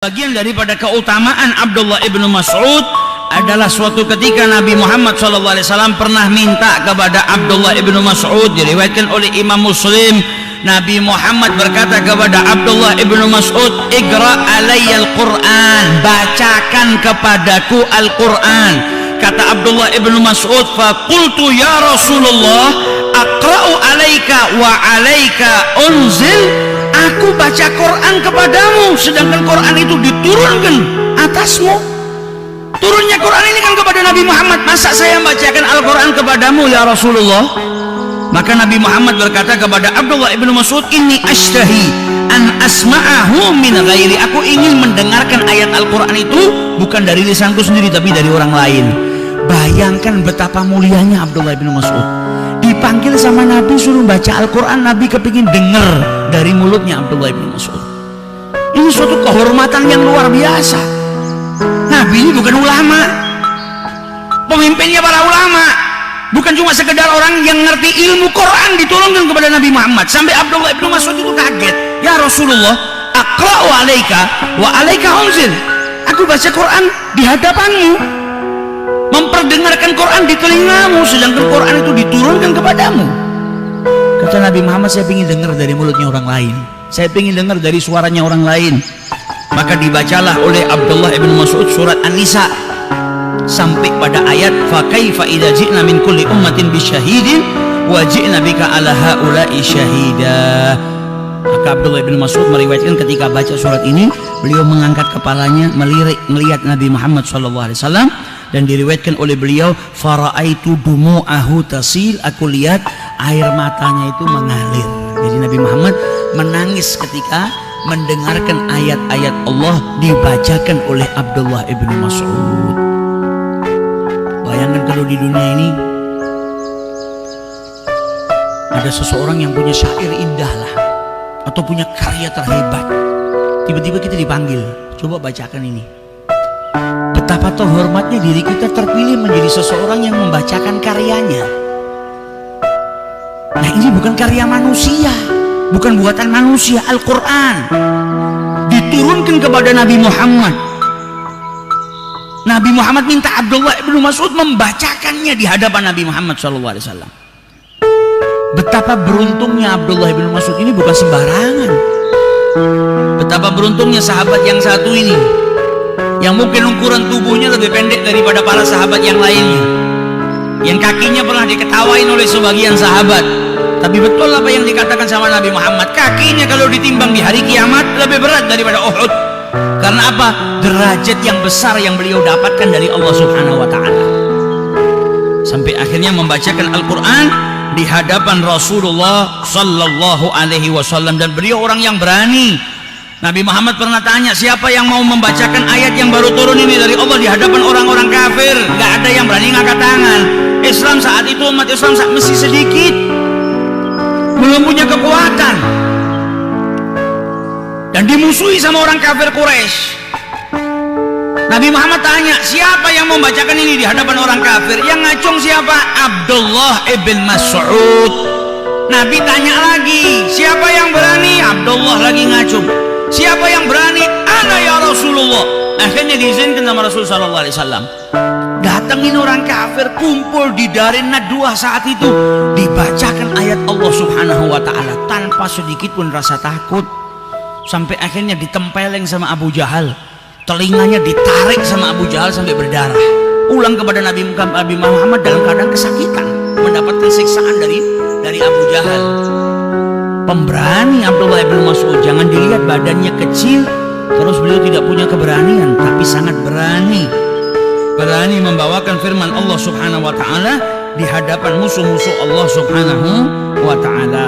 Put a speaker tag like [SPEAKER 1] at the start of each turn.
[SPEAKER 1] Bagian daripada keutamaan Abdullah ibnu Mas'ud adalah suatu ketika Nabi Muhammad SAW pernah minta kepada Abdullah ibnu Mas'ud, diriwayatkan oleh Imam Muslim. Nabi Muhammad berkata kepada Abdullah ibnu Mas'ud, "Iqra alayya al-Quran, bacakan kepadaku Al-Quran." Kata Abdullah ibnu Mas'ud, "Faqultu ya Rasulullah, aqra'u alayka wa alayka unzil." Aku baca Quran kepadamu, sedangkan Quran itu diturunkan atasmu. Turunnya Quran ini kan kepada Nabi Muhammad, masa saya membacakan Al-Quran kepadamu ya Rasulullah? Maka Nabi Muhammad berkata kepada Abdullah ibnu Mas'ud, "Inni ashtahi an asma'ahu min ghairi." Aku ingin mendengarkan ayat Al-Quran itu bukan dari lisanku sendiri, tapi dari orang lain. Bayangkan betapa mulianya Abdullah ibnu Mas'ud. Dipanggil sama Nabi suruh baca Al-Quran, Nabi kepingin dengar dari mulutnya Abdullah ibnu Mas'ud. Ini suatu kehormatan yang luar biasa. Nabi ini bukan ulama, pemimpinnya para ulama, bukan cuma sekedar orang yang ngerti ilmu Quran diturunkan kepada Nabi Muhammad. Sampai Abdullah ibnu Mas'ud itu kaget, "Ya Rasulullah, aqra'u alaika wa alaika unzil." Aku baca Quran di hadapanmu, memperdengarkan Quran di telingamu, sedangkan Quran itu diturunkan kepadamu. Kata Nabi Muhammad, saya ingin dengar dari mulutnya orang lain, saya ingin dengar dari suaranya orang lain. Maka dibacalah oleh Abdullah ibn Mas'ud surat An-Nisa sampai pada ayat fa kaifa idza ji'na min kulli ummatin bisyahidin wa ji'na bika ala haula'i syahida. Maka Abdullah ibn Mas'ud meriwayatkan ketika baca surat ini, beliau mengangkat kepalanya melirik melihat Nabi Muhammad SAW, dan diriwayatkan oleh beliau, faraitu dumu'ahu tasil, aku lihat air matanya itu mengalir. Jadi Nabi Muhammad menangis ketika mendengarkan ayat-ayat Allah dibacakan oleh Abdullah ibn Mas'ud. Bayangkan kalau di dunia ini ada seseorang yang punya syair indah lah, atau punya karya terhebat, tiba-tiba kita dipanggil, coba bacakan ini. Betapa terhormatnya diri kita terpilih menjadi seseorang yang membacakan karyanya. Nah, ini bukan karya manusia, bukan buatan manusia. Al-Quran diturunkan kepada Nabi Muhammad. Nabi Muhammad minta Abdullah ibnu Mas'ud membacakannya di hadapan Nabi Muhammad SAW. Betapa beruntungnya Abdullah ibnu Mas'ud ini, bukan sembarangan. Betapa beruntungnya sahabat yang satu ini, yang mungkin ukuran tubuhnya lebih pendek daripada para sahabat yang lainnya, yang kakinya pernah diketawain oleh sebagian sahabat. Tapi betul apa yang dikatakan sama Nabi Muhammad, kakinya kalau ditimbang di hari kiamat lebih berat daripada Uhud. Karena apa? Derajat yang besar yang beliau dapatkan dari Allah Subhanahu wa ta'ala. Sampai akhirnya membacakan Al-Quran di hadapan Rasulullah Sallallahu Alaihi Wasallam, dan beliau orang yang berani. Nabi Muhammad pernah tanya, siapa yang mau membacakan ayat yang baru turun ini dari Allah di hadapan orang-orang kafir? Gak ada yang berani ngangkat tangan. Islam saat itu, umat Islam masih sedikit, belum punya kekuatan, dan dimusuhi sama orang kafir Quraisy. Nabi Muhammad tanya, siapa yang membacakan ini di hadapan orang kafir? Yang ngacung siapa? Abdullah ibn Mas'ud. Nabi tanya lagi, siapa yang berani? Abdullah lagi ngacung. Siapa yang berani? Ana ya Rasulullah. Akhirnya diizinkan sama Rasul sallallahu alaihi wasallam. Datangin orang kafir, kumpul di Darin Nadwa saat itu, dibacakan ayat Allah Subhanahu wa ta'ala tanpa sedikit pun rasa takut. Sampai akhirnya ditempeleng sama Abu Jahal, telinganya ditarik sama Abu Jahal sampai berdarah. Pulang kepada Nabi Muhammad dalam keadaan kesakitan, mendapatkan siksaan dari Abu Jahal. Pemberani Abdullah ibn Mas'ud, jangan dilihat badannya kecil terus beliau tidak punya keberanian, tapi sangat berani membawakan firman Allah Subhanahu wa ta'ala di hadapan musuh-musuh Allah Subhanahu wa ta'ala.